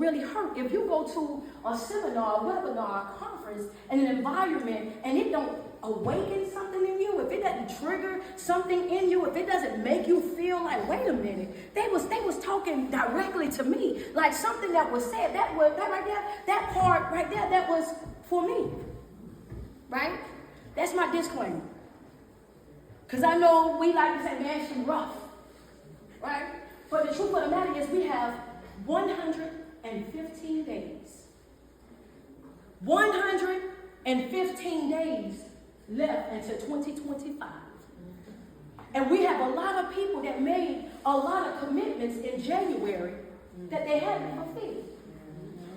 really hurt. If you go to a seminar, a webinar, a conference, and an environment, and it don't awaken something in you, if it doesn't trigger something in you, if it doesn't make you feel like, wait a minute, they was talking directly to me, like something that was said, that right there, that part right there, that was for me, right? That's my disclaimer. Because I know we like to say, man, she's rough, right? But the truth of the matter is we have 115 days. 115 days left until 2025. And we have a lot of people that made a lot of commitments in January that they haven't fulfilled.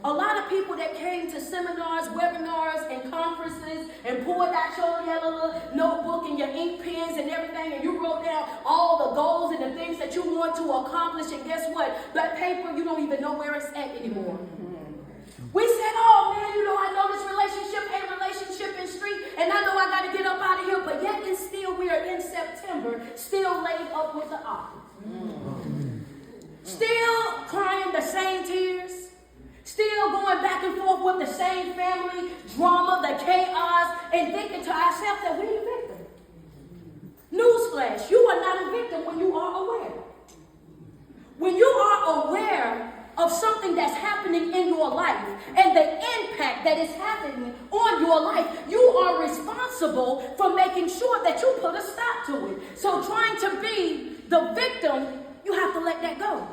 A lot of people that came to seminars, webinars, and conferences and pulled out your little notebook and your ink pens and everything, and you wrote down all the goals and the things that you want to accomplish, and guess what? That paper, you don't even know where it's at anymore. We said, oh man, I know this relationship ain't relationship in street, and I know I got to get up out of here, but yet and still we are in September, still laid up with the office. Still crying the same tears. Still going back and forth with the same family drama, the chaos, and thinking to ourselves that we're a victim. Newsflash, you are not a victim when you are aware. When you are aware of something that's happening in your life and the impact that is happening on your life, you are responsible for making sure that you put a stop to it. So trying to be the victim, you have to let that go.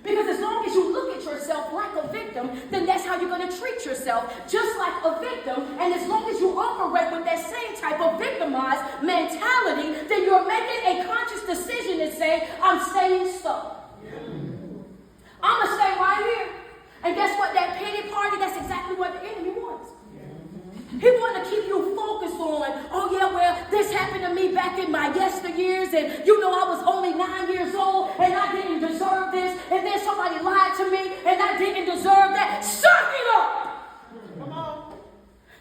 Because as long as you look at yourself like a victim, then that's how you're going to treat yourself, just like a victim. And as long as you operate with that same type of victimized mentality, then you're making a conscious decision to say, I'm staying stuck. I'm going to stay right here. And guess what? That pity party, that's exactly what the enemy wants. He wants to keep you focused on, oh yeah, well, this happened to me back in my yesteryears, and I was only 9 years old, and I didn't deserve this, and then somebody lied to me, and I didn't deserve that. Suck it up! Come on.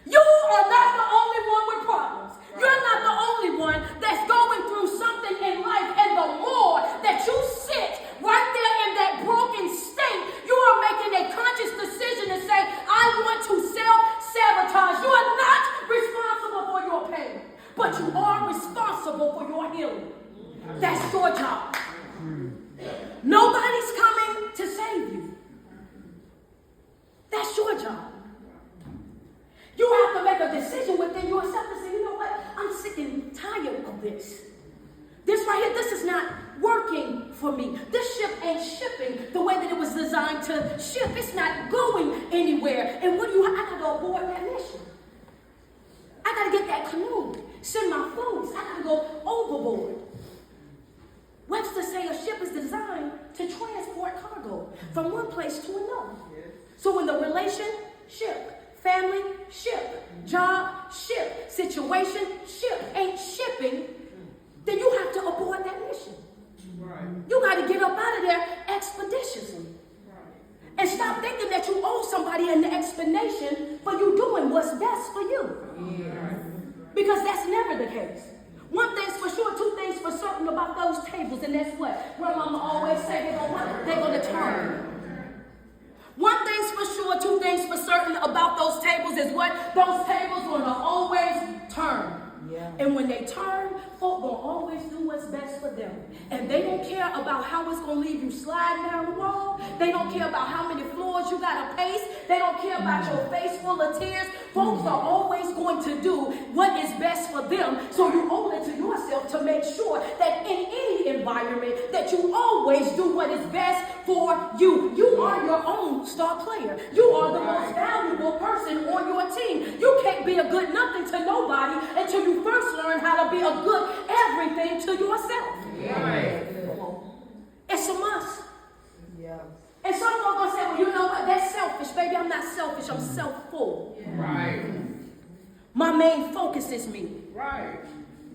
You are not the only one with problems. You're not the only one that's going through something in life, and the more that you sit right there in that broken state, you are making a conscious decision to say, I want to self-sabotage. You are not responsible for your pain, but you are responsible for your healing. That's your job. Nobody's coming to save you. That's your job. You have to make a decision within yourself to say, you know what? I'm sick and tired of this. This right here, this is not working for me. This ship ain't shipping the way that it was designed to ship. It's not going anywhere. And I got to abort that mission. I got to get that canoe, send my foods. I got to go overboard. Webster say a ship is designed to transport cargo from one place to another. So when the relationship, family, ship, job, ship, situation, ship ain't shipping, then you have to abort that mission. Right. You got to get up out of there expeditiously. Right. And stop thinking that you owe somebody an explanation for you doing what's best for you. Yeah. Because that's never the case. One thing's for sure, two things for certain about those tables, and that's what Grandmama always say, they're going to turn. One thing's for sure, two things for certain about those tables is what? Those tables going to always turn. Yeah. And when they turn, folk gonna always do what's best for them. And they don't care about how it's gonna leave you sliding down the wall. They don't care about how many floors you gotta pace. They don't care about your face full of tears. Folks are always going to do what is best for them. So you owe it to yourself to make sure that in any environment that you always do what is best for you. You are your own star player. You are the most valuable person on your team. You can't be a good nothing to nobody until you first learn how to be a good everything to yourself. Yeah. It's a must. Yeah. And some folks are going to say, well, you know what? That's selfish. Baby, I'm not selfish. I'm self-full. Yeah. Right. My main focus is me. Right.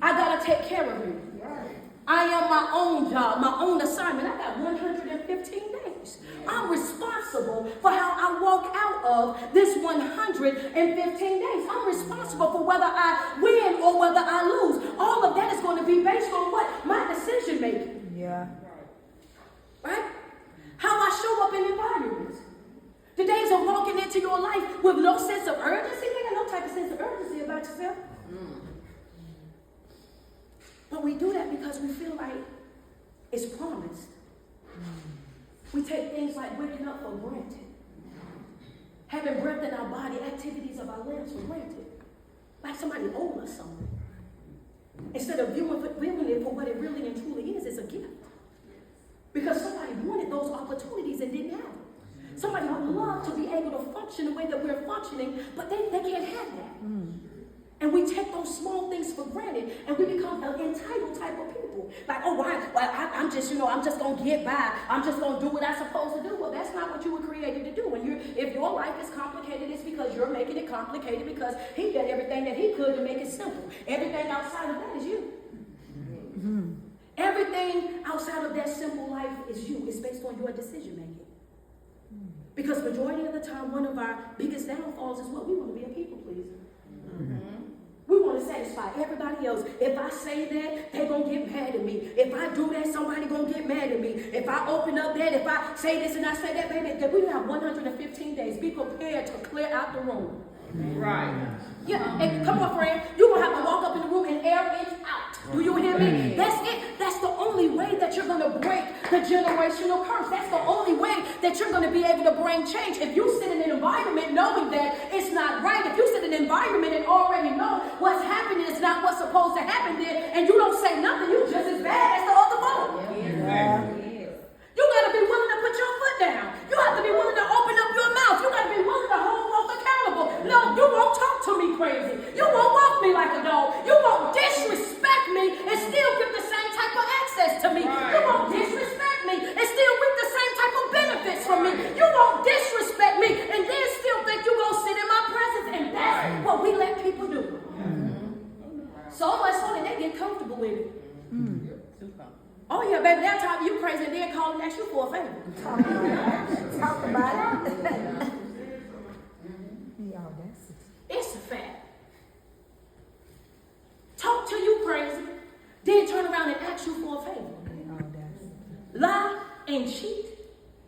I got to take care of me. Right. I am my own job, my own assignment. I got 115 days. I'm responsible for how I walk out of this 115 days. I'm responsible for whether I win or whether I lose. All of that is going to be based on what? My decision making. Yeah. Right? How I show up in environments. The into your life with no sense of urgency. You ain't got no type of sense of urgency about yourself. But we do that because we feel like it's promised. We take things like waking up for granted. Having breath in our body, activities of our limbs for granted. Like somebody owes us something. Instead of viewing it for what it really and truly is, it's a gift. Because somebody wanted those opportunities and didn't have them. Somebody would love to be able to function the way that we're functioning, but they can't have that. And we take those small things for granted, and we become an entitled type of people. Like, oh, why? Well, I'm just going to get by. I'm just going to do what I'm supposed to do. Well, that's not what you were created to do. And if your life is complicated, it's because you're making it complicated because he did everything that he could to make it simple. Everything outside of that is you. Everything outside of that simple life is you. It's based on your decision making. Because majority of the time, one of our biggest downfalls is what we want to be a people pleaser. We want to satisfy everybody else. If I say that, they're going to get mad at me. If I do that, somebody going to get mad at me. If I open up that, if I say this and I say that, baby, that we have 115 days. Be prepared to clear out the room. Right. Yeah, and come on, friend. You're going to have to walk up in the room and air it out. Do you hear me? That's it. That's the only way that you're going to break the generational curse. That's the only way that you're going to be able to bring change. If you sit in an environment knowing that it's not right, if you sit in an environment and already know what's happening is not what's supposed to happen there, and you don't say nothing, you're just as bad as the other one. You got to be willing to put your foot down. You have to be willing to open up your mouth. You got to be willing to hold folks accountable. No, you won't talk to me crazy. You won't walk me like a dog. You won't disrespect me and still get the same type of access to me. You won't disrespect me and still reap the same type of benefits from me. You won't disrespect me and then still think you're going to sit in my presence. And that's what we let people do. So much so that they get comfortable with it. Oh yeah, baby, that time you crazy and then call and ask you for a favor. Talk about it. It's a fact. Talk to you crazy, then turn around and ask you for a favor. Lie and cheat,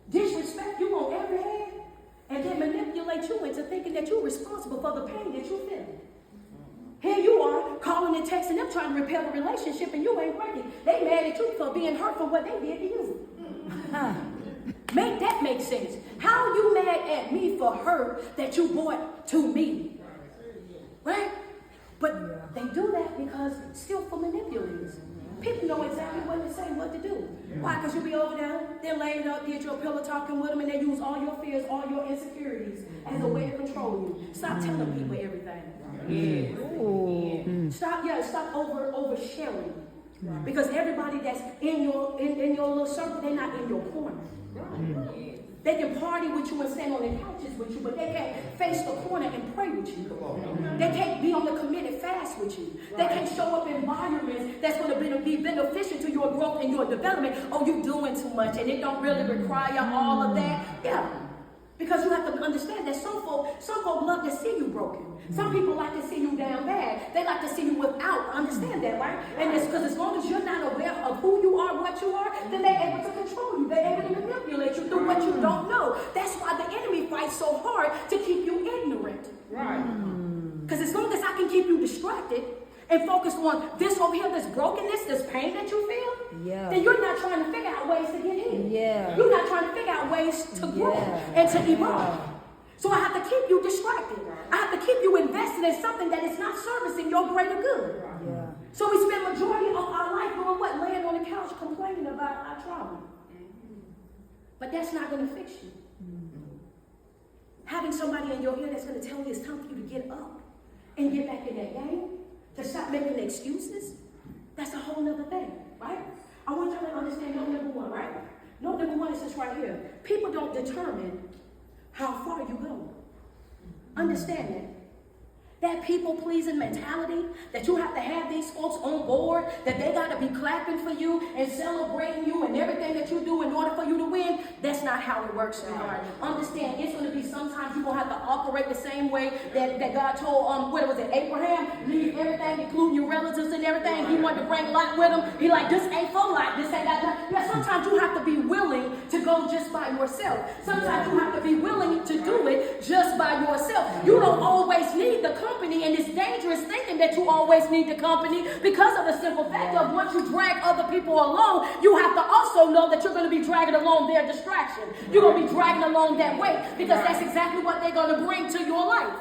disrespect you on every hand, and then manipulate you into thinking that you're responsible for the pain that you're feeling. Here you are, calling and texting them, trying to repair the relationship, and you ain't working. They mad at you for being hurt from what they did to you. Make that make sense. How you mad at me for hurt that you brought to me? Right? But they do that because still for manipulators. People know exactly what to say, what to do. Why? Because you be over there, they're laying up, get your pillow talking with them, and they use all your fears, all your insecurities as a way to control you. Stop telling people everything. Stop oversharing. Because everybody that's in your little circle, they're not in your corner. They can party with you and stand on the couches with you, but they can't face the corner and pray with you. They can't be on the committed fast with you. They can't show up in environments that's going to be beneficial to your growth and your development. Oh, you're doing too much, and it don't really require all of that. Yeah. Because you have to understand that some folk love to see you broken. Some people like to see you down bad. They like to see you without. Understand that, right? And it's because as long as you're not aware of who you are, what you are, then they're able to control you. They're able to manipulate you through what you don't know. That's why the enemy fights so hard to keep you ignorant. Right. Because as long as I can keep you distracted and focus on this over here, this brokenness, this pain that you feel, then you're not trying to figure out ways to get in. You're not trying to figure out ways to grow and to evolve. So I have to keep you distracted. I have to keep you invested in something that is not servicing your greater good. So we spend majority of our life doing what? Laying on the couch complaining about our trauma. But that's not going to fix you. Having somebody in your ear that's going to tell you it's time for you to get up and get back in that game, to stop making excuses, that's a whole other thing, right? I want y'all to understand note number one, right? Note number one is this right here. People don't determine how far you go. Understand that. That people-pleasing mentality, that you have to have these folks on board, that they got to be clapping for you and celebrating you and everything that you do in order for you to win, that's not how it works, sweetheart. Understand, it's going to be sometimes you're going to have to operate the same way that God told, Abraham, leave everything, including your relatives and everything. He wanted to bring Lot with him. He like, this ain't for Lot, this ain't that. Yeah, sometimes you have to be willing to go just by yourself. Sometimes you have to be willing to do it just by You don't always need the company, and it's dangerous thinking that you always need the company because of the simple fact of once you drag other people along, you have to also know that you're going to be dragging along their distraction. You're going to be dragging along that weight because that's exactly what they're going to bring to your life.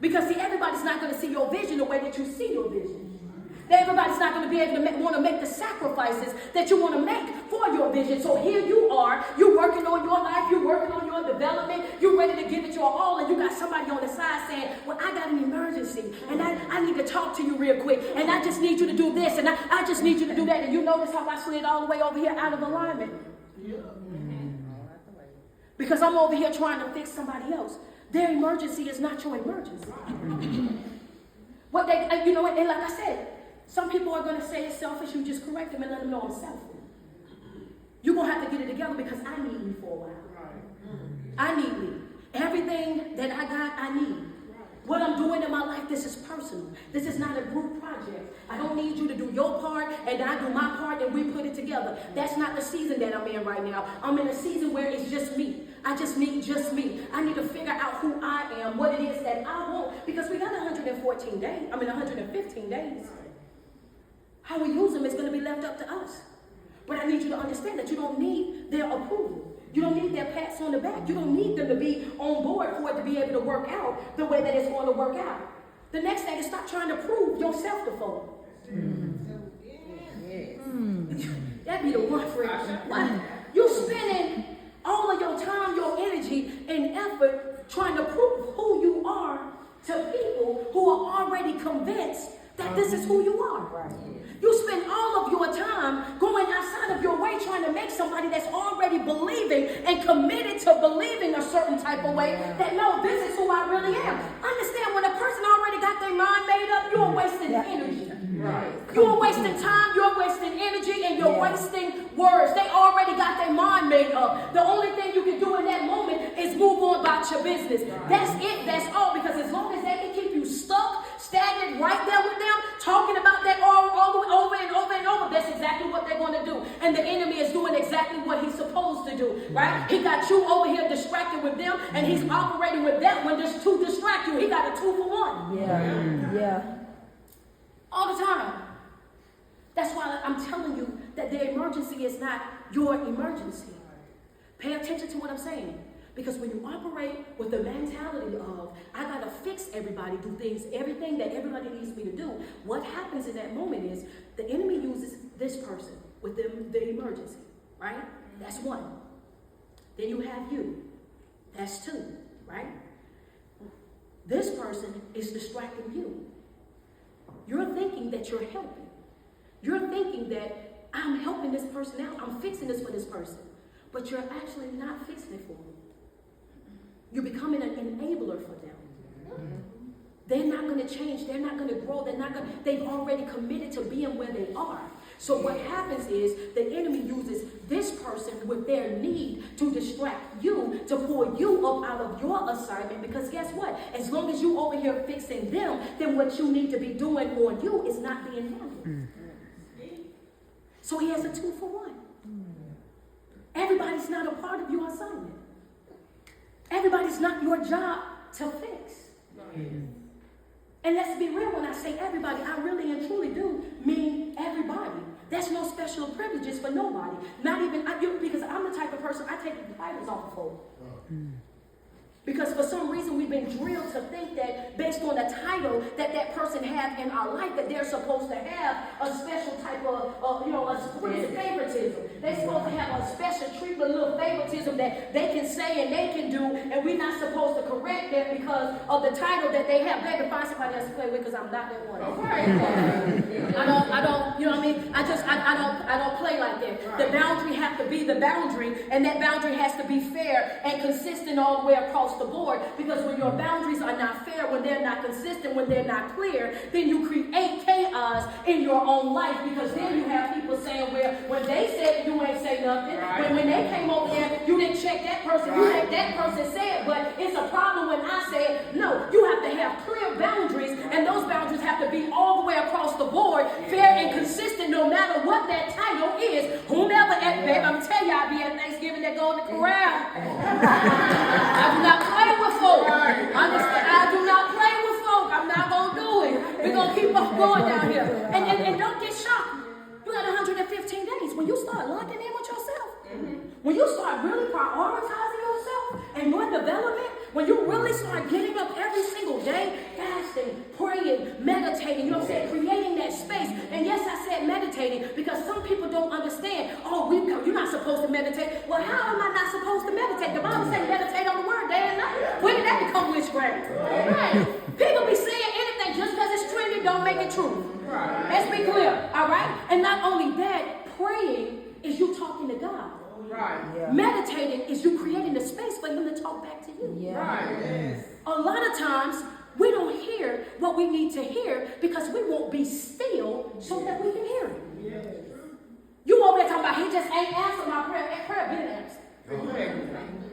Because see, everybody's not going to see your vision the way that you see your vision. Everybody's not going to be able to want to make the sacrifices that you want to make for your vision. So here you are, you're working on your life, you're working on your development, you're ready to give it your all, and you got somebody on the side saying, well, I got an emergency, and I need to talk to you real quick, and I just need you to do this, and I just need you to do that. And you notice how I slid all the way over here out of alignment? Yeah. Because I'm over here trying to fix somebody else. Their emergency is not your emergency. What they, you know what, and like I said, some people are going to say it's selfish. You just correct them and let them know I'm selfish. You're going to have to get it together because I need me for a while. I need me. Everything that I got, I need. What I'm doing in my life, this is personal. This is not a group project. I don't need you to do your part and I do my part and we put it together. That's not the season that I'm in right now. I'm in a season where it's just me. I just need just me. I need to figure out who I am, what it is that I want. Because we got 115 days. How we use them is going to be left up to us. But I need you to understand that you don't need their approval. You don't need their pats on the back. You don't need them to be on board for it to be able to work out the way that it's going to work out. The next thing is stop trying to prove yourself to folks. That'd be the one for it. You're spending all of your time, your energy, and effort trying to prove who you are to people who are already convinced that this is who you are. Right. You spend all of your time going outside of your way trying to make somebody that's already believing and committed to believing a certain type of way that no, this is who I really am. Understand, when a person already got their mind made up, you're wasting energy. Right. You're wasting time, you're wasting energy, and you're wasting words. They already got their mind made up. The only thing you can do in that moment is move on about your business. That's it, that's all, because as long as they can keep you stuck, stagnant right there with them, talking about that all over and over and over, that's exactly what they're going to do. And the enemy is doing exactly what he's supposed to do, right? He got you over here distracted with them, and he's operating with that one just to distract you. He got a 2 for 1. Yeah. All the time. That's why I'm telling you that the emergency is not your emergency. Pay attention to what I'm saying. Because when you operate with the mentality of, I got to fix everybody, do things, everything that everybody needs me to do, what happens in that moment is the enemy uses this person with the emergency, right? That's one. Then you have you. That's 2, right? This person is distracting you. You're thinking that you're helping. You're thinking that I'm helping this person out. I'm fixing this for this person. But you're actually not fixing it for them. You're becoming an enabler for them. They're not going to change. They're not going to grow. They've already committed to being where they are. So what happens is the enemy uses this person with their need to distract you, to pull you up out of your assignment. Because guess what? As long as you over here fixing them, then what you need to be doing on you is not being handled. So he has a 2 for 1. Everybody's not a part of your assignment. Everybody's not your job to fix. And let's be real, when I say everybody, I really and truly do mean everybody. There's no special privileges for nobody. Not even, because I'm the type of person, I take the titles off of folks. Because for some reason we've been drilled to think that based on the title that person have in our life, that they're supposed to have a special type of, favoritism. They're supposed to have a special treatment, a little favoritism that they can say and they can do, and we're not supposed to correct them because of the title that they have. Baby, find somebody else to play with because I'm not that one. I don't, you know what I mean? I don't play like that. The boundary has to be the boundary, and that boundary has to be fair and consistent all the way across the board, because when your boundaries are not fair, when they're not consistent, when they're not clear, then you create chaos in your own life, because then you have people saying, well, when they said you ain't say nothing, when they came over there, you didn't check that person, you let that person say it, but it's a problem when I say it. No, you have to have clear boundaries, and those boundaries have to be all the way across the board, fair and consistent, no matter what that title is. Whomever, babe, I'm telling you, I'll be at Thanksgiving, that go in the corral. I do not play with folks. Understand? I do not start really prioritizing yourself and your development, when you really start getting up every single day, fasting, praying, meditating, you know what I'm saying, creating that space. And yes, I said meditating because some people don't understand, you're not supposed to meditate. Well, how am I not supposed to meditate? The Bible says meditate on the word day and night. When did that become witchcraft? Right. People be saying anything just because it's trendy, don't make it true. Right. Let's be clear, all right? And not only that, praying is you talking to God. Right. Yeah. Meditating is you creating the space for him to talk back to you. Yeah. Right. Yes. A lot of times we don't hear what we need to hear because we won't be still so that we can hear it. Yeah. You over there talking about he just ain't answered my prayer. That prayer been answered. Okay.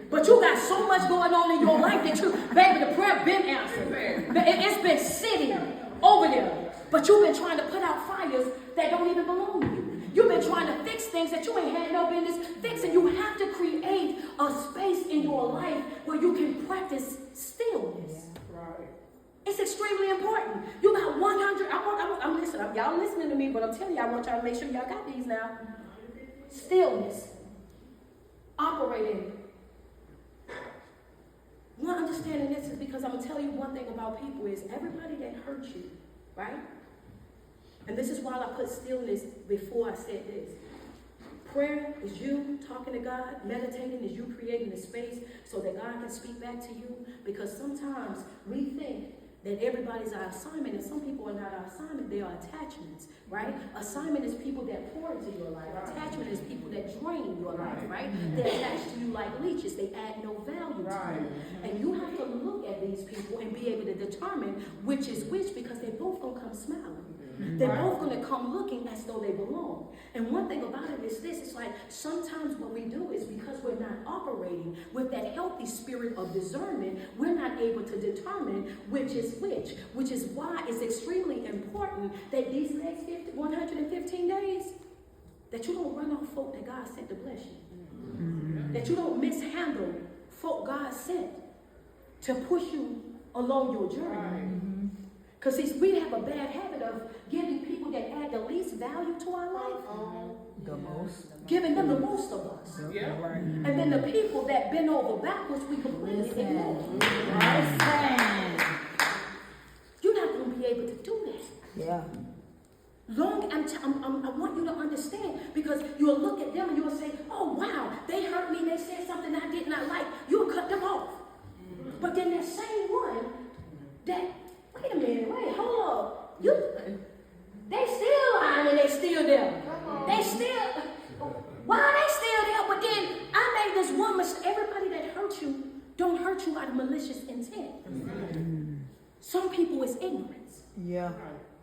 But you got so much going on in your life that baby, the prayer been answered. It's been sitting over there. But you've been trying to put out fires that don't even belong to you. You've been trying to fix things that you ain't had no business fixing. You have to create a space in your life where you can practice stillness. Right. It's extremely important. You got 100. I'm listening. Y'all listening to me, but I'm telling you, I want y'all to make sure y'all got these now. Stillness. Operating. One understanding this is because I'm going to tell you one thing about people is everybody that hurt you, right? And this is why I put stillness before I said this. Prayer is you talking to God. Meditating is you creating a space so that God can speak back to you. Because sometimes we think that everybody's our assignment, and some people are not our assignment, they are attachments, right? Assignment is people that pour into your life. Attachment is people that drain your life, right? They're attached to you like leeches. They add no value to you. And you have to look at these people and be able to determine which is which because they're both going to come smiling. They're both going to come looking as though they belong. And one thing about it is this, it's like sometimes what we do is because we're not operating with that healthy spirit of discernment, we're not able to determine which is which is why it's extremely important that these next 115 days, that you don't run off folk that God sent to bless you. That you don't mishandle folk God sent to push you along your journey. Because we have a bad habit of giving people that add the least value to our life, the most, giving them the most of us. Yeah. And then the people that bend over backwards, we completely ignore. You're not going to be able to do that. Yeah. I want you to understand, because you'll look at them and you'll say, oh wow, they hurt me, they said something I did not like. You'll cut them off. But then that same one that, wait a minute, hold up. They still lying and they still there. They still, why are they still there? But then I made this one mistake. Everybody that hurt you don't hurt you out of malicious intent. Some people it's ignorance. Yeah.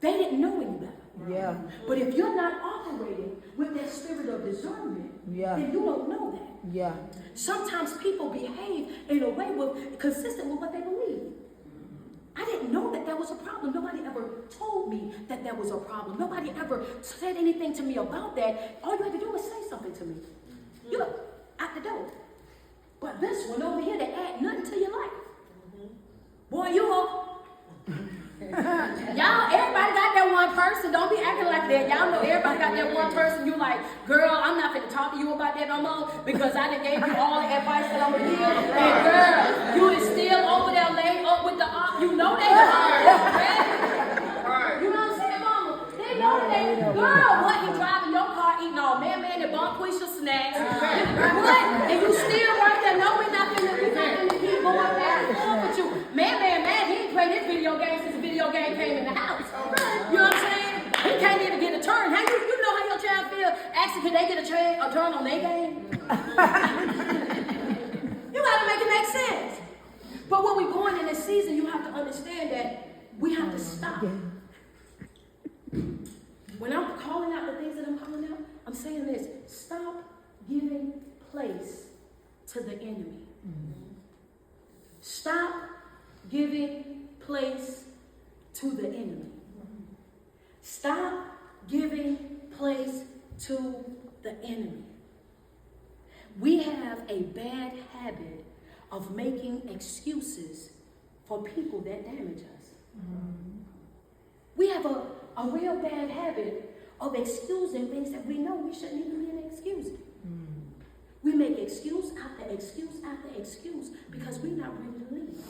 They didn't know any better. Yeah. But if you're not operating with that spirit of discernment, then you don't know that. Yeah. Sometimes people behave in a way consistent with what they believe. I didn't know that was a problem. Nobody ever told me that was a problem. Nobody ever said anything to me about that. All you had to do was say something to me. You out the door. But this one over here, they add nothing to your life. Boy, you all. Y'all, everybody got that one person. Don't be acting like that. Y'all know everybody got that one person. You like, girl, I'm not going to talk to you about that no more because I done gave you all the advice that I'm going to give. And girl, you is still over there laid up with the you know they hard. You know what I'm saying, mama? They know they girl, what he driving your car eating all man and Bonquisha snacks. What? And you still right there. No, we're not going to keep going back and forth with you. Man, he ain't played his video game since the video game came in the house. You know what I'm saying? He can't even get a turn. How you know how your child feel? Actually, can they get a turn on their game? You gotta make it make sense. But when we're going in this season, you have to understand that we have to stop. When I'm calling out the things that I'm calling out, I'm saying this: stop giving place to the enemy. Stop giving place to the enemy. Stop giving place to the enemy. We have a bad habit of making excuses for people that damage us. We have a real bad habit of excusing things that we know we shouldn't even be excusing. We make excuse after excuse after excuse because we're not ready to leave.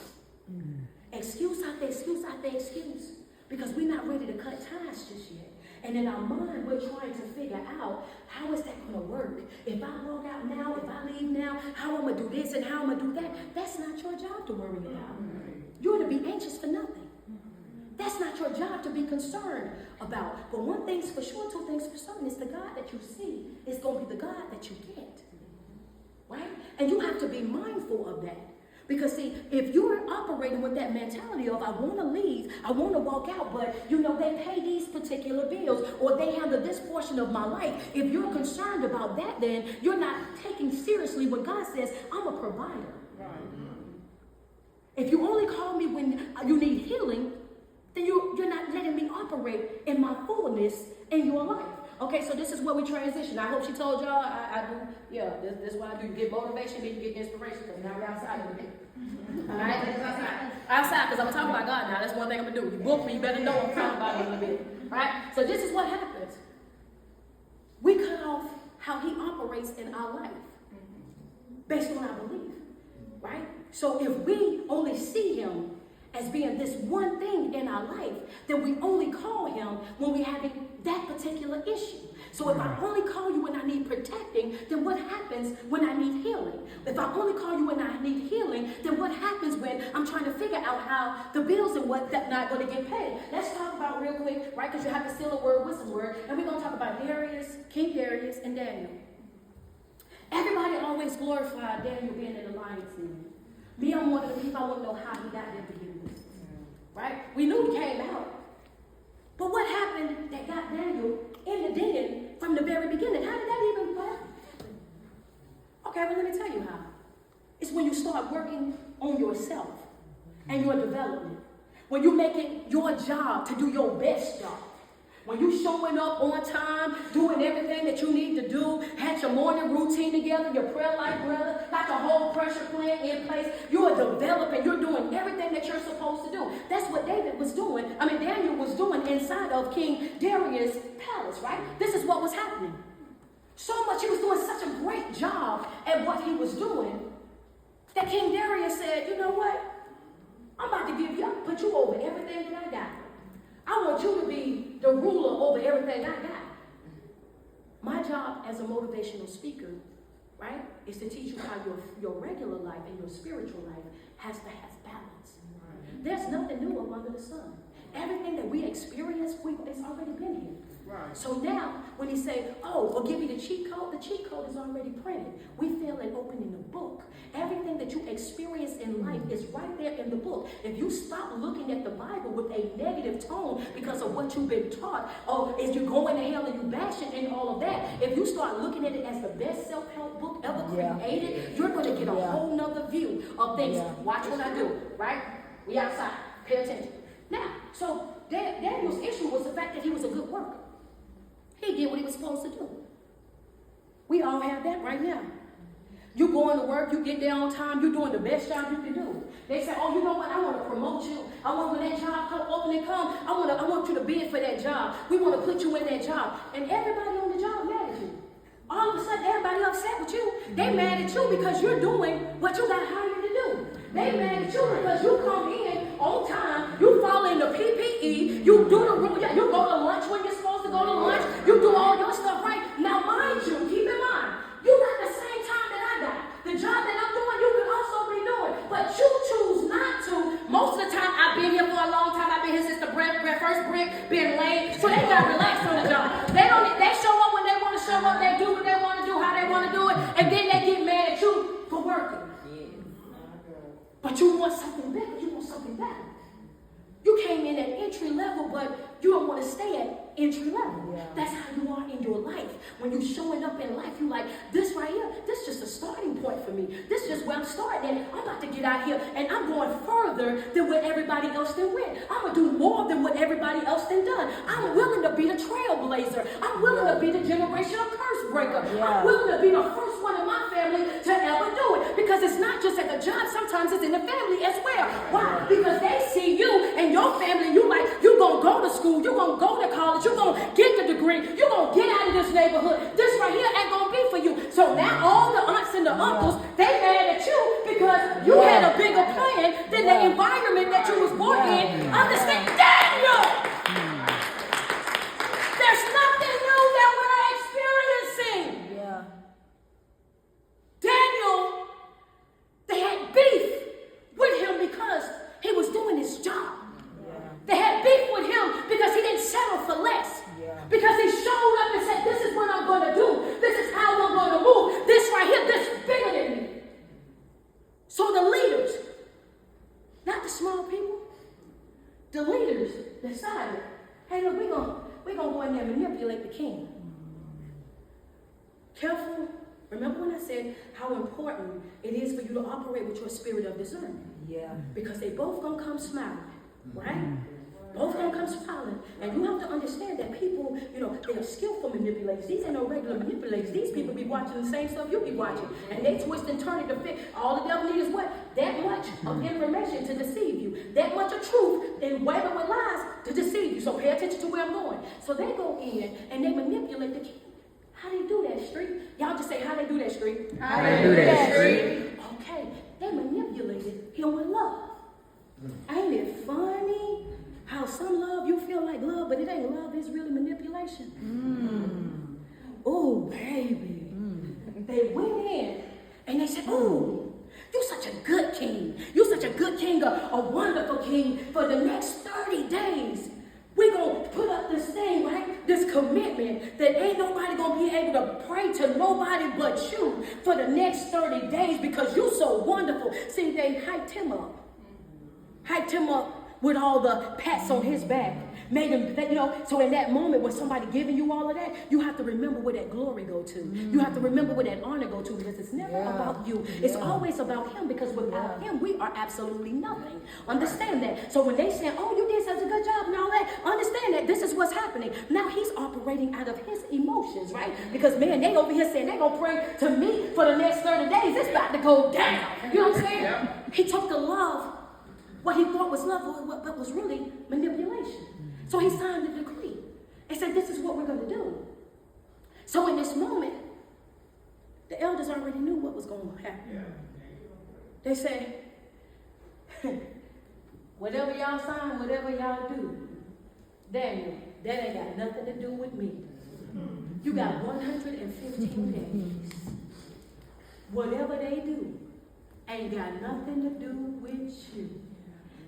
Excuse after excuse after excuse because we're not ready to cut ties just yet. And in our mind, we're trying to figure out, how is that going to work? If I walk out now, if I leave now, how am I going to do this and how am I going to do that? That's not your job to worry about. You're to be anxious for nothing. That's not your job to be concerned about. But one thing's for sure, two things for certain, is the God that you see is going to be the God that you get. Right? And you have to be mindful of that. Because see, if you're operating with that mentality of, I want to leave, I want to walk out, but they pay these particular bills or they handle this portion of my life. If you're concerned about that, then you're not taking seriously when God says, I'm a provider. Right. If you only call me when you need healing, then you're not letting me operate in my fullness in your life. Okay, so this is where we transition. I hope she told y'all I do. Yeah, this is what I do. You get motivation, then you get inspiration. Because now we're outside of it. All right, outside, because I'm gonna talk about God now. That's one thing I'm gonna do. You book me, you better know I'm talking about it in a bit. Right? So this is what happens. We cut off how He operates in our life based on our belief. Right? So if we only see Him as being this one thing in our life, then we only call Him when we're having that particular issue. So if I only call you when I need protecting, then what happens when I need healing? If I only call you when I need healing, then what happens when I'm trying to figure out how the bills and what that's not going to get paid? Let's talk about real quick, right? Because you have to seal a word with some word. And we're going to talk about Darius, King Darius, and Daniel. Everybody always glorified Daniel being in the lion's den. Me, I'm one of the people, I want to know how he got there to begin with. Right? We knew he came out. But what happened that got Daniel in the den from the very beginning? How did that even happen? Okay, well, let me tell you how. It's when you start working on yourself and your development. When you make it your job to do your best job. When you showing up on time, doing everything that you need to do, had your morning routine together, your prayer life, brother, got your whole pressure plan in place, you are developing, you're doing everything that you're supposed to do. That's what Daniel was doing inside of King Darius' palace, right? This is what was happening. So much, he was doing such a great job at what he was doing, that King Darius said, you know what? I'm about to put you over everything that I got. I want you to be the ruler over everything I got. My job as a motivational speaker, right, is to teach you how your regular life and your spiritual life has to have balance. There's nothing new under the sun. Everything that we experience, it's already been here. Right. So now, when he say, well, give me the cheat code is already printed. We feel like opening the book. Everything that you experience in life is right there in the book. If you stop looking at the Bible with a negative tone because of what you've been taught, if you're going to hell and you bash it and all of that, if you start looking at it as the best self-help book ever created, you're going to get a whole nother view of things. Watch what I do, right? We outside. Pay attention. Now, so Daniel's issue was the fact that he was a good worker. He did what he was supposed to do. We all have that right now. You going to work, you get there on time, you're doing the best job you can do. They say, you know what, I want to promote you. I want when that job opening come, I want you to bid for that job. We want to put you in that job. And everybody on the job mad at you. All of a sudden, everybody upset with you. They mad at you because you're doing what you got hired to do. They mad at you because you come in on time, you fall in the PPE, you do the rule, you go to lunch when you're supposed to go to lunch, you do all your stuff right. Now, mind you, keep in mind, you got the same time that I got. The job that I'm doing, you could also be doing, but you choose not to. Most of the time, I've been here for a long time. I've been here since the first brick, been late, so they got relaxed on the job. They show up when they want to show up, they do what they want to do, how they want to do it, and then they get mad at you for working. But you want something better. You want something better. You came in at entry level, but you don't want to stay at entry level. Yeah. That's how you are in your life. When you're showing up in life, you're like, this right here, this is just a starting point for me. This is just where I'm starting. And I'm about to get out here, and I'm going further than what everybody else done went. I'm going to do more than what everybody else done done. I'm willing to be the trailblazer. I'm willing to be the generational curse breaker. Yeah. I'm willing to be the first one in my family to ever do it. Because it's not just at the job. Sometimes it's in the family as well. Why? Because they see you and your family, you're going to go to school, you're going to go to college, you're going to get the degree, you're going to get out of this neighborhood. This right here ain't going to be for you. So now all the aunts aunts and the uncles, they mad at you because you had a bigger plan than the environment that you was born in. Understand, Daniel! There's nothing new that we're experiencing. Yeah. Daniel, they had beef with him because he was doing his job. They had beef with him because he didn't settle for less. Because he showed up and said, this is what I'm going to do. This is how I'm going to move. This right here, this is bigger than me. So the leaders, not the small people, the leaders decided, hey, look, we're gonna go in there and manipulate the king. Careful. Remember when I said how important it is for you to operate with your spirit of discernment? Yeah. Because they both gonna come smiling, right? Both gonna come smiling. And you have to understand that people, they are skillful manipulators. These ain't no regular manipulators. These people be watching the same stuff you be watching. And they twist and turn it to fit. All the devil needs is what? That much of information to deceive you. That much of truth and wave it with lies to deceive you. So pay attention to where I'm going. So they go in and they manipulate the king. How they do that, Street? Y'all just say, how they do that, Street? How they do that, Street? Okay, they manipulated him with love. Ain't it funny how some love you feel like love, but it ain't love, it's really manipulation? Oh, baby. They went in and they said, oh, you're such a good king. You're such a good king, a wonderful king. For the next 30 days, we're going to put up this thing, right? This commitment that ain't nobody going to be able to pray to nobody but you for the next 30 days because you're so wonderful. See, they hyped him up. Hyped him up with all the pats on his back. Made him, so in that moment when somebody giving you all of that, you have to remember where that glory go to. You have to remember where that honor go to because it's never about you. It's always about him because without him, we are absolutely nothing. Understand that. So when they say, oh, you did such a good job and all that, understand that this is what's happening. Now he's operating out of his emotions, right? Because man, they over here saying they gonna pray to me for the next 30 days. It's about to go down. You know what I'm saying? Yeah. He took the love, what he thought was love, but was really manipulation. So he signed the decree and said, this is what we're going to do. So in this moment, the elders already knew what was going to happen. Yeah. They said, whatever y'all sign, whatever y'all do, Daniel, that ain't got nothing to do with me. You got 115 days. Whatever they do ain't got nothing to do with you.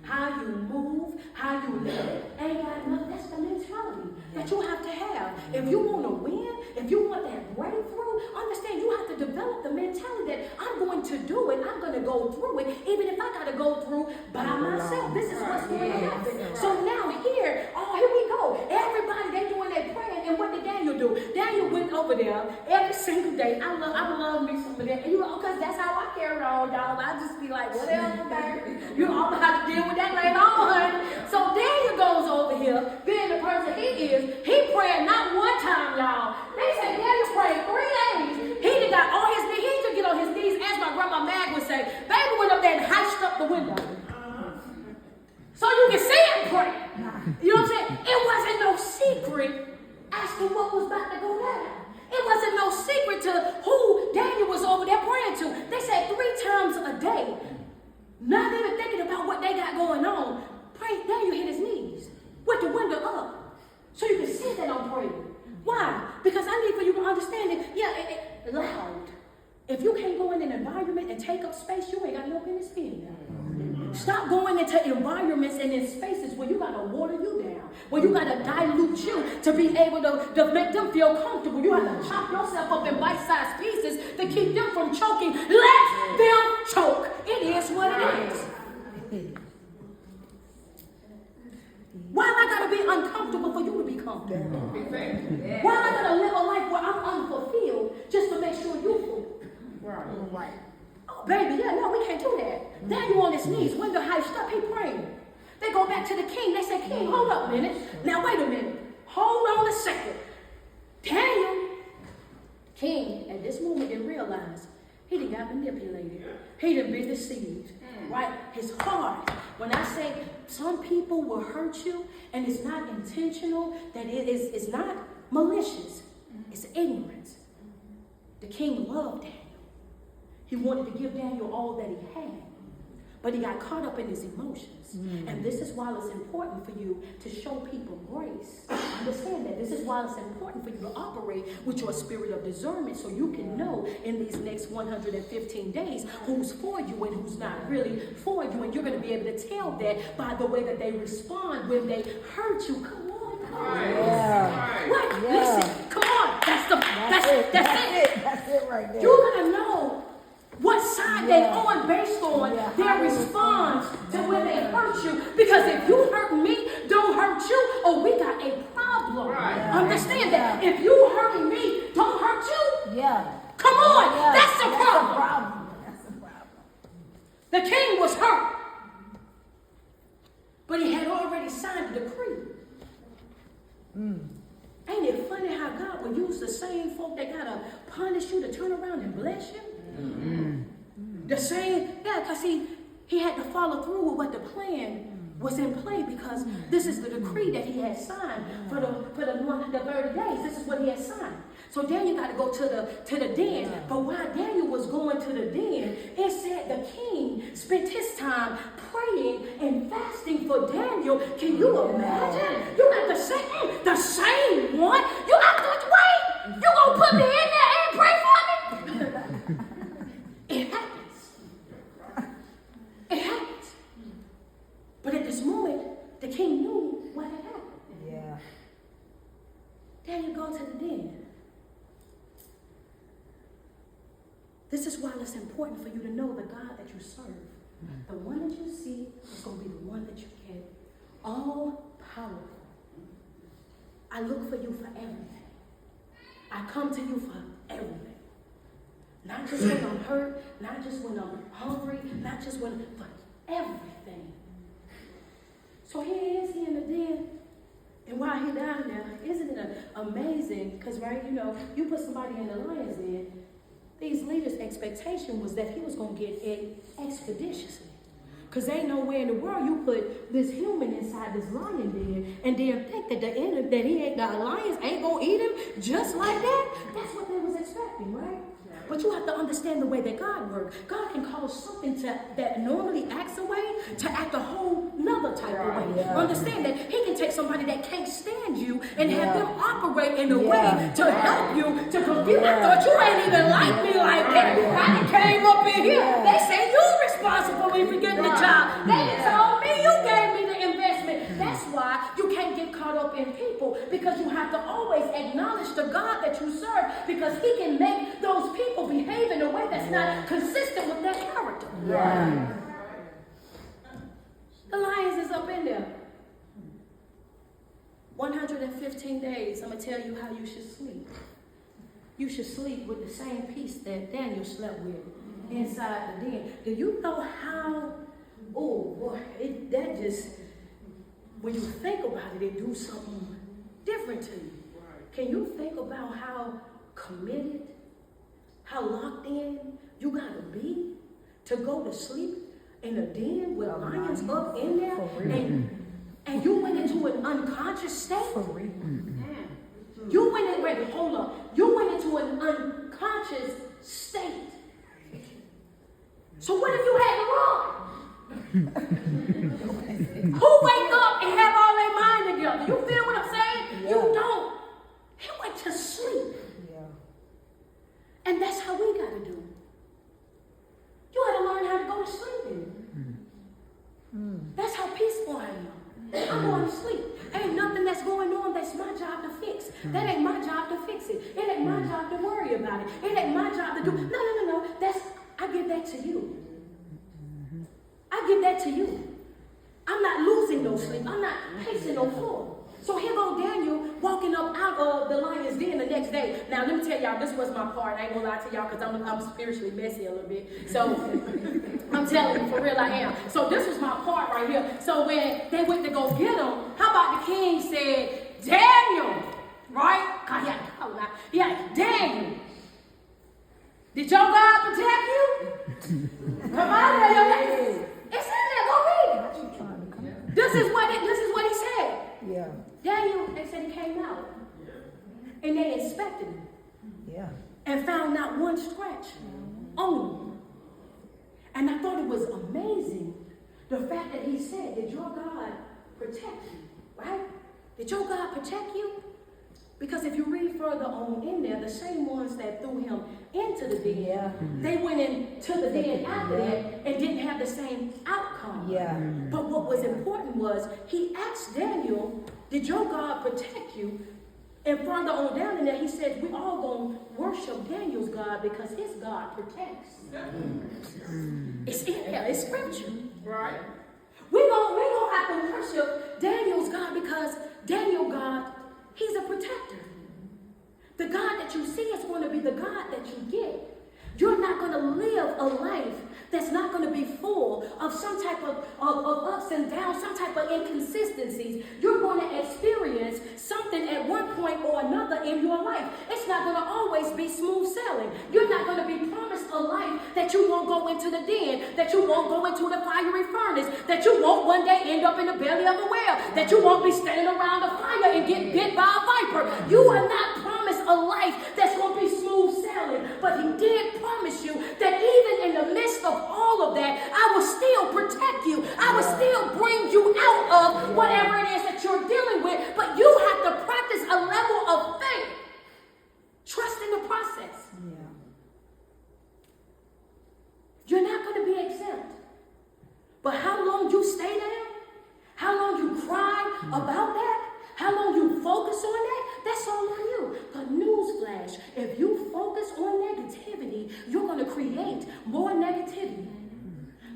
How you move, how you live, ain't got nothing. That's the mentality that you have to have. If you want to win, if you want that breakthrough, understand you have to develop the mentality that I'm going to do it, I'm going to go through it, even if I got to go through by myself. This is what's going to happen. So now here we go. Everybody, they doing their praying, and what did Daniel do? Daniel went over there every single day. I love me some of that. And because that's how I carry on, y'all. I just be like, whatever, baby. You all know how to deal with that later on. So Daniel goes over here, being the person he is. He prayed not one time, y'all. They said Daniel prayed 3 days. He done got on his knees. He didn't get on his knees, as my grandma Mag would say. Baby went up there and heiched up the window. So you can see him pray. You know what I'm saying? It wasn't no secret as to what was about to go down. It wasn't no secret to who Daniel was over there praying to. They said 3 times a day. Not even thinking about what they got going on. Pray, Daniel hit his knees with the window up. So you can see that I'm praying. Why? Because I need for you to understand it. Yeah, loud. If you can't go in an environment and take up space, you ain't got no business being there. Stop going into environments and in spaces where you got to water you down, where you got to dilute you to be able to make them feel comfortable. You have to chop yourself up in bite-sized pieces to keep them from choking. Let them choke. It is what it is. Why am I going to be uncomfortable for you to be comfortable? Why am I going to live a life where I'm unfulfilled just to make sure you're full? Right. Oh, baby, no, we can't do that. Now you on his knees, window heiched up, he praying. They go back to the king. They say, King, hold up a minute. Now, wait a minute. Hold on a second. Daniel, king, at this moment didn't realize he done got manipulated. He done been deceived. Right? His heart. When I say some people will hurt you and it's not intentional, that it's not malicious. It's ignorance. The king loved Daniel. He wanted to give Daniel all that he had. But he got caught up in his emotions. And this is why it's important for you to show people grace. Understand that. This is why it's important for you to operate with your spirit of discernment so you can know in these next 115 days who's for you and who's not really for you. And you're going to be able to tell that by the way that they respond when they hurt you. Come on. Yeah. What? Yeah. Listen. Come on. That's it. That's it right there. You're going to know what side they on based on their response to when they hurt you. Because if you hurt me, don't hurt you, or we got a problem. Understand that. If you hurting me, don't hurt you. Come on. That's the problem. That's the problem. The king was hurt. But he had already signed the decree. Ain't it funny how God will use the same folk that gotta punish you to turn around and bless you? The same, because he had to follow through with what the plan was in play, because this is the decree that he had signed for the 30 days. This is what he had signed. So Daniel got to go to the den. But while Daniel was going to the den, it said the king spent his time praying and fasting for Daniel. Can you imagine? You got the same one. You got to wait. You gonna put me in there and pray for me? It happens. It happens. But at this moment, the king knew what had happened. Daniel, go to the den. This is why it's important for you to know the God that you serve. The one that you see is going to be the one that you get. All powerful. I look for you for everything. I come to you for everything. Not just when I'm hurt, not just when I'm hungry, not just when, but everything. So here he is, he in the den. And while he down there, isn't it amazing? Because, right, you put somebody in the lion's den, these leaders' expectation was that he was going to get it expeditiously. Because ain't nowhere in the world you put this human inside this lion den and then think that the lions ain't going to eat him just like that. That's what they was expecting, right? But you have to understand the way that God works. God can cause something that normally acts a way to act a whole nother type of way. Understand that he can take somebody that can't stand you and have them operate in a way to help you, to confuse. I thought you ain't even like me like that. I came up in here. They say you responsible for getting the job. They told me you gave me the investment. That's why you can't get caught up in people, because you have to always acknowledge the God that you serve, because he can make those people behave in a way that's not consistent with their character. The lions is up in there. 115 days, I'm going to tell you how you should sleep. You should sleep with the same peace that Daniel slept with inside the den. Do you know how, when you think about it, it do something different to you. Can you think about how committed, how locked in you got to be to go to sleep in a den with lions up in there, and you went into an unconscious state? You went into an unconscious state. So what if you had to run? Who wake up and have all their mind together? You feel what I'm saying? You don't. He went to sleep. And that's how we got to do. You got to learn how to go to sleep in. That's how peaceful I am. I'm going to sleep. Ain't nothing that's going on that's my job to fix. That ain't my job to fix it. It ain't my job to worry about it. It ain't my job to do. No. I give that to you. I give that to you. I'm not losing no sleep. I'm not pacing no floor. So here go Daniel walking up out of the lion's den the next day. Now let me tell y'all, this was my part. I ain't gonna lie to y'all because I'm spiritually messy a little bit. So I'm telling you, for real I am. So this was my part right here. So when they went to go get him, how about the king said, Daniel, right? Daniel, did your God protect you? Come on, it's in there, go read it. This is what he said. Daniel, they said he came out. And they inspected him. And found not one scratch on him. And I thought it was amazing, the fact that he said, did your God protect you, right? Did your God protect you? Because if you read further on in there, the same ones that threw him into the den, they went into the den after that and didn't have the same outcome. But what was important was he asked Daniel, did your God protect you? And further on down in there, he said, we all going to worship Daniel's God because his God protects. It's in there, it's scripture. Right. We're gonna have to worship Daniel's God because Daniel God, he's a protector. The God that you see is going to be the God that you get. You're not going to live a life that's not going to be full of some type of ups and downs, some type of inconsistencies. You're going to experience something at one point or another in your life. It's not going to always be smooth sailing. You're not going to be promised a life that you won't go into the den, that you won't go into the fiery furnace, that you won't one day end up in the belly of a whale, that you won't be standing around a fire and get bit by a viper. You are not promised a life that's going to be smooth sailing, but he did promise you that even in the midst of all of that, I will still protect you. I will still bring you out of whatever it is that you're dealing with, but you have to practice a level of faith. Trust in the process. You're not going to be exempt. But how long you stay there, how long you cry about that, how long you focus on that, that's all on you. The newsflash, if you focus on negativity, you're going to create more negativity.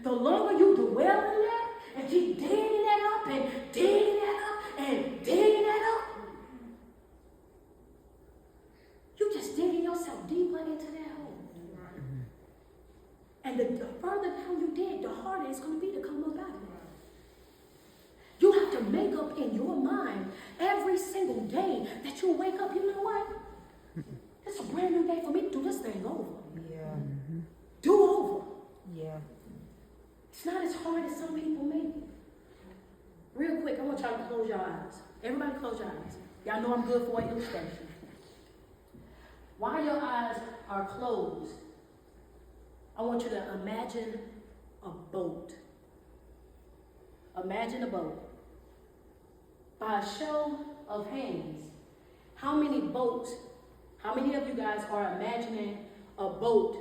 The longer you dwell in that and keep digging that up and digging that up and digging that up, you're just digging yourself deeper into that hole. And the further down you dig, the harder it's going to be to come up out of it. You have to make up in your mind every single day that you wake up, you know what? It's a brand new day for me to do this thing over. Do over. It's not as hard as some people make it. Real quick, I want y'all to close your eyes. Everybody close your eyes. Y'all know I'm good for an illustration. While your eyes are closed, I want you to imagine a boat. Imagine a boat. By a show of hands, how many of you guys are imagining a boat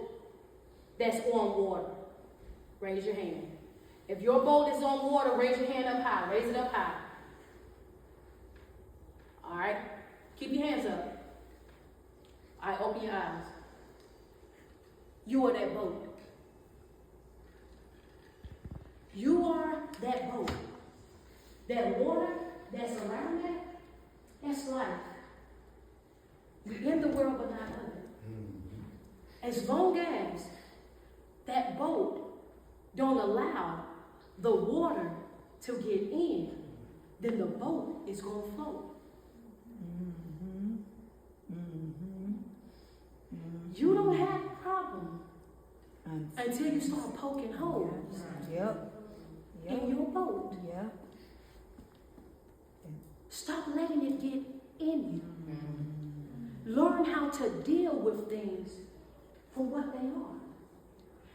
that's on water? Raise your hand. If your boat is on water, raise your hand up high. Raise it up high. All right. Keep your hands up. All right, open your eyes. You are that boat. You are that boat. That water that's around that, that's life. You're in the world but not of it. As long as that boat don't allow the water to get in, then the boat is going to float. You don't have a problem until you start poking holes in your boat. Stop letting it get in you. Learn how to deal with things for what they are.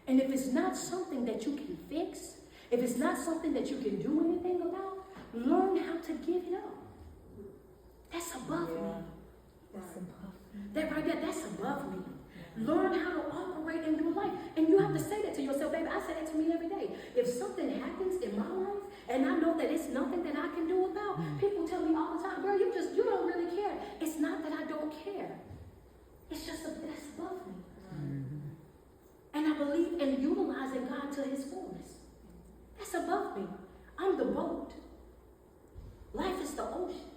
And if it's not something that you can fix, if it's not something that you can do anything about, learn how to give it up. That's above me. That right there, that's above me. Learn how to operate in your life. And you have to say that to yourself, baby. I say that to me every day. If something happens in my life and I know that it's nothing that I can do about, people tell me all the time, girl, you don't really care. It's not that I don't care. It's just that's above me. And I believe in utilizing God to his fullness. That's above me. I'm the boat. Life is the ocean.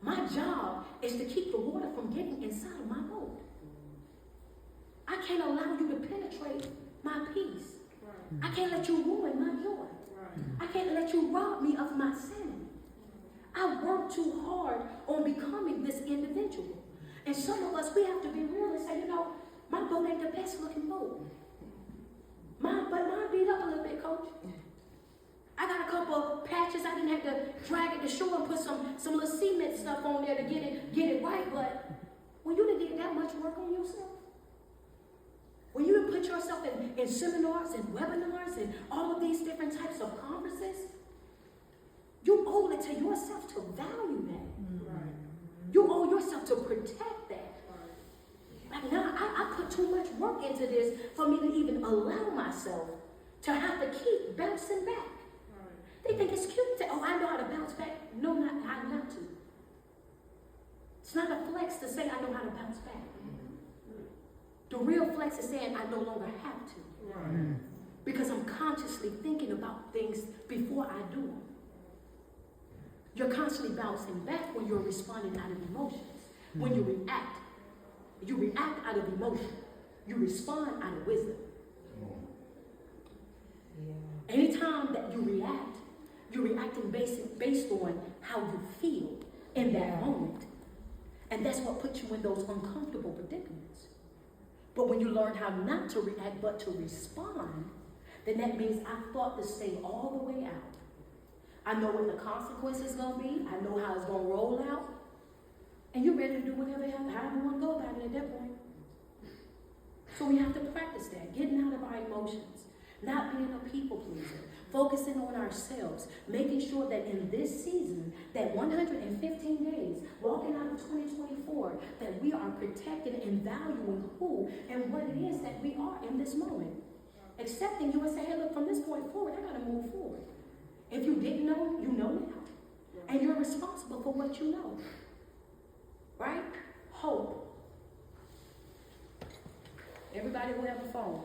My job is to keep the water from getting inside of my boat. I can't allow you to penetrate my peace. I can't let you ruin my joy. I can't let you rob me of my sanity. I work too hard on becoming this individual. And some of us, we have to be real and say, my boat ain't the best looking boat. But mine beat up a little bit, coach. I got a couple of patches. I didn't have to drag it to shore and put some little cement stuff on there to get it right. But when you done did that much work on yourself, when you done put put yourself in seminars and webinars and all of these different types of conferences, you owe it to yourself to value that. Right. You owe yourself to protect that. Like now, I put too much work into this for me to even allow myself to have to keep bouncing back. They think it's cute to, oh, I know how to bounce back. No, I'm not to. It's not a flex to say I know how to bounce back. The real flex is saying I no longer have to. Right. Because I'm consciously thinking about things before I do them. You're constantly bouncing back when you're responding out of emotions. When you react out of emotion. You respond out of wisdom. Yeah. Anytime that you react, you're reacting based on how you feel in that moment. And that's what puts you in those uncomfortable predicaments. But when you learn how not to react but to respond, then that means I fought this thing all the way out. I know what the consequence is going to be. I know how it's going to roll out. And you're ready to do whatever, however you want to go about it at that point. So we have to practice that, getting out of our emotions, not being a people pleaser, focusing on ourselves, making sure that in this season, that 115 days, walking out of 2024, that we are protecting and valuing who and what it is that we are in this moment. Accepting you and say, hey, look, from this point forward, I got to move forward. If you didn't know, you know now. And you're responsible for what you know. Right? Hope. Everybody who have a phone,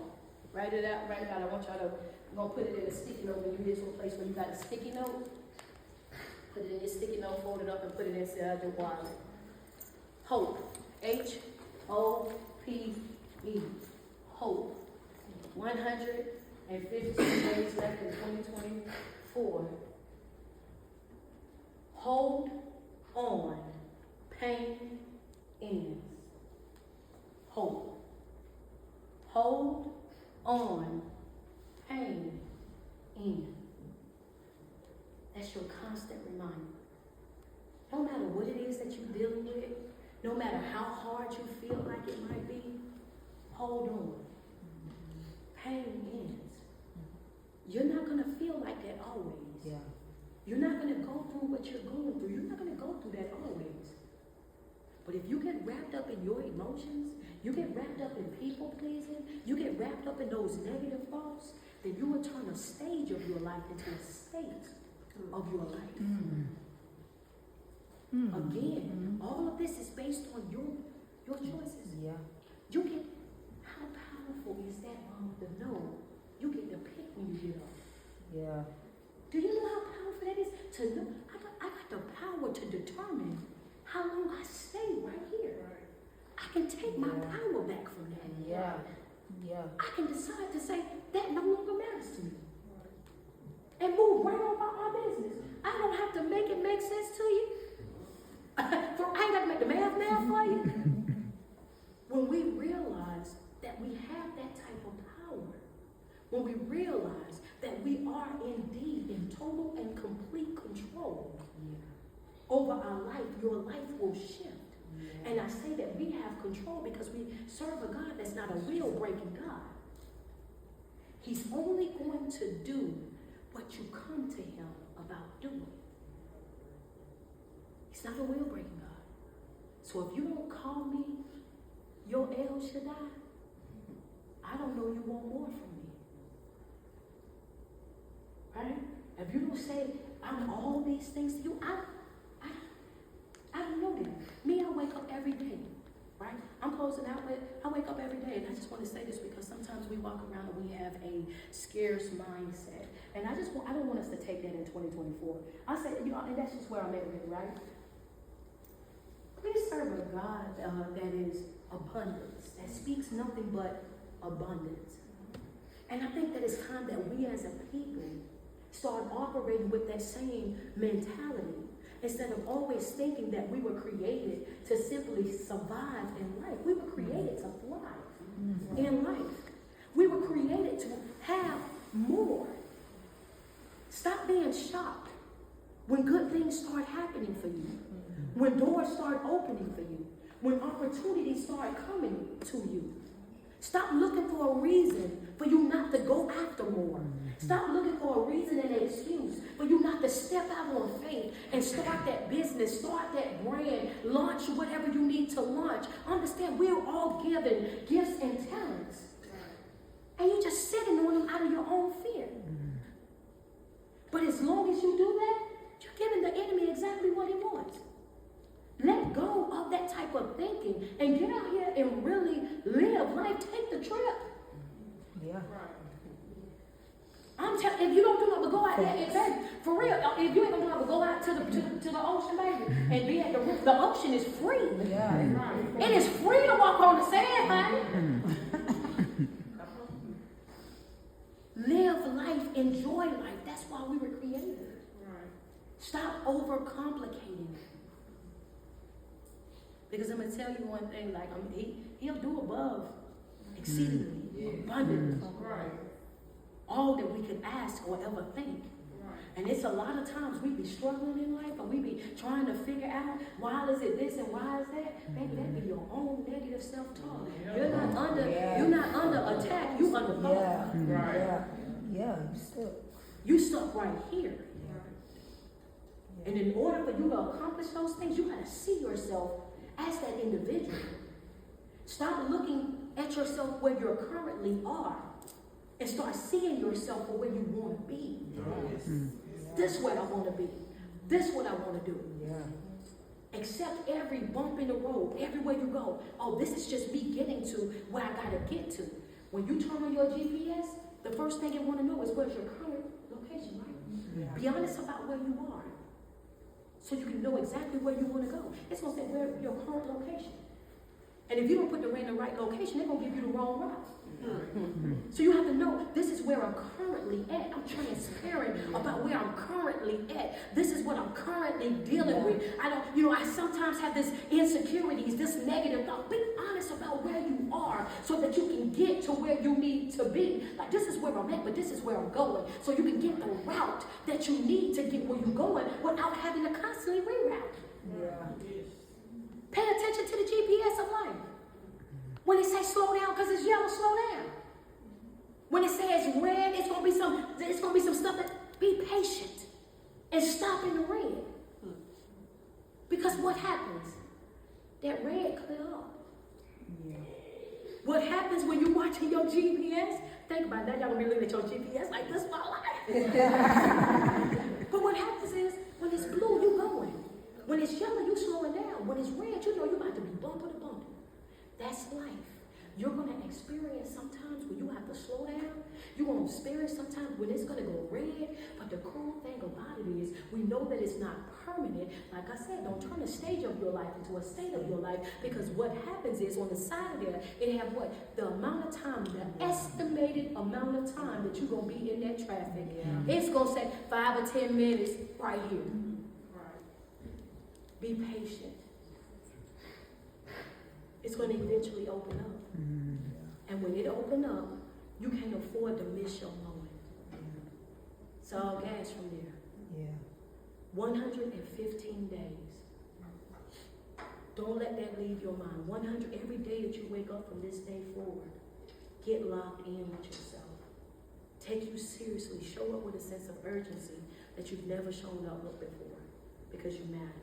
write it out. I want y'all to, I'm going to put it in a sticky note when you get to a place where you got a sticky note. Put it in your sticky note, fold it up, and put it inside your wallet. Hope. H-O-P-E. Hope. 115 days left in 2024. Hold on. Pain ends. Hope. Hold on. Pain ends. That's your constant reminder. No matter what it is that you're dealing with, no matter how hard you feel like it might be, hold on. Pain ends. You're not going to feel like that always. Yeah. You're not going to go through what you're going through. You're not going to go through that always. But if you get wrapped up in your emotions, you get wrapped up in people pleasing, you get wrapped up in those negative thoughts, then you will turn a stage of your life into a state of your life. Again, all of this is based on your choices. Yeah. You get, how powerful is that to know you get to pick when you get up? Yeah. Do you know how powerful that is? To know, I got the power to determine how long I stay right here. I can take my power back from that. Yeah. Yeah. I can decide to say, that no longer matters to me. And move right on about my business. I don't have to make it make sense to you. I ain't got to make the math for you. When we realize that we have that type of power, when we realize that we are indeed in total and complete control over our life, your life will shift. And I say that we have control because we serve a God that's not a wheel-breaking God. He's only going to do what you come to him about doing. He's not a wheel-breaking God. So if you don't call me your El Shaddai, I don't know you want more from me. Right? If you don't say, I'm all these things to you, I don't know that. Me, I wake up every day, right? I'm closing out with, I wake up every day, and I just want to say this because sometimes we walk around and we have a scarce mindset. And I don't want us to take that in 2024. I say, and that's just where I'm at with it, right? We serve a God that is abundance, that speaks nothing but abundance. And I think that it's time that we as a people start operating with that same mentality. Instead of always thinking that we were created to simply survive in life. We were created to thrive in life. We were created to have more. Stop being shocked when good things start happening for you. When doors start opening for you. When opportunities start coming to you. Stop looking for a reason for you not to go after more. Stop looking for a reason and an excuse for you not to step out on faith and start that business, start that brand, launch whatever you need to launch. Understand, we're all given gifts and talents. And you're just sitting on them out of your own fear. But as long as you do that, you're giving the enemy exactly what he wants. Let go of that type of thinking and get out here and really live life. Take the trip. Yeah. I'm telling, if you don't do nothing but go out there and baby, for real, if you ain't gonna do nothing but go out to the ocean, baby, and be at the ocean is free. Yeah. It is free to walk on the sand, honey. Live life, enjoy life. That's why we were created. Stop overcomplicating it. Because I'm gonna tell you one thing, like he'll do above, exceedingly, abundantly, all that we could ask or ever think. And it's a lot of times we be struggling in life, and we be trying to figure out why is it this and why is that. Maybe that be your own negative self-talk. You're not under attack. You under thought. Yeah. Still. You stuck right here. And in order for you to accomplish those things, you gotta see yourself as that individual. Stop looking at yourself where you currently are and start seeing yourself for where you want to be. This is where I want to be. This is what I want to do. Accept every bump in the road, everywhere you go. Oh, this is just me getting to where I gotta get to. When you turn on your GPS, the first thing you want to know is where's your current location, right? Be honest about where you are, so you can know exactly where you want to go. It's going to say where your current location. And if you don't put the in the right location, they're going to give you the wrong route. So you have to know, this is where I'm currently at. I'm transparent about where I'm currently at. This is what I'm currently dealing with. I sometimes have this insecurities, this negative thought. Be honest about where you are so that you can get to where you need to be. Like, this is where I'm at, but this is where I'm going. So you can get the route that you need to get where you're going without having to constantly reroute. Pay attention to the GPS of life. When it says slow down because it's yellow, slow down. When it says red, it's gonna be some stuff that be patient and stop in the red. Because what happens? That red clear up. What happens when you're watching your GPS? Think about that. Y'all gonna be looking at your GPS like this is my life. But what happens is when it's blue, you going. When it's yellow, you slowing down. When it's red, you know you're about to be bumper to bumper. That's life. You're going to experience sometimes when you have to slow down. You're going to experience sometimes when it's going to go red. But the cool thing about it is we know that it's not permanent. Like I said, don't turn the stage of your life into a state of your life. Because what happens is on the side of there, it have what? The amount of time, the estimated amount of time that you're going to be in that traffic. It's going to say 5 or 10 minutes right here. Be patient. It's going to eventually open up. And when it opens up, you can't afford to miss your moment. It's all gas from there. 115 days. Don't let that leave your mind. 100 every day that you wake up from this day forward. Get locked in with yourself. Take you seriously. Show up with a sense of urgency that you've never shown up with before. Because you matter.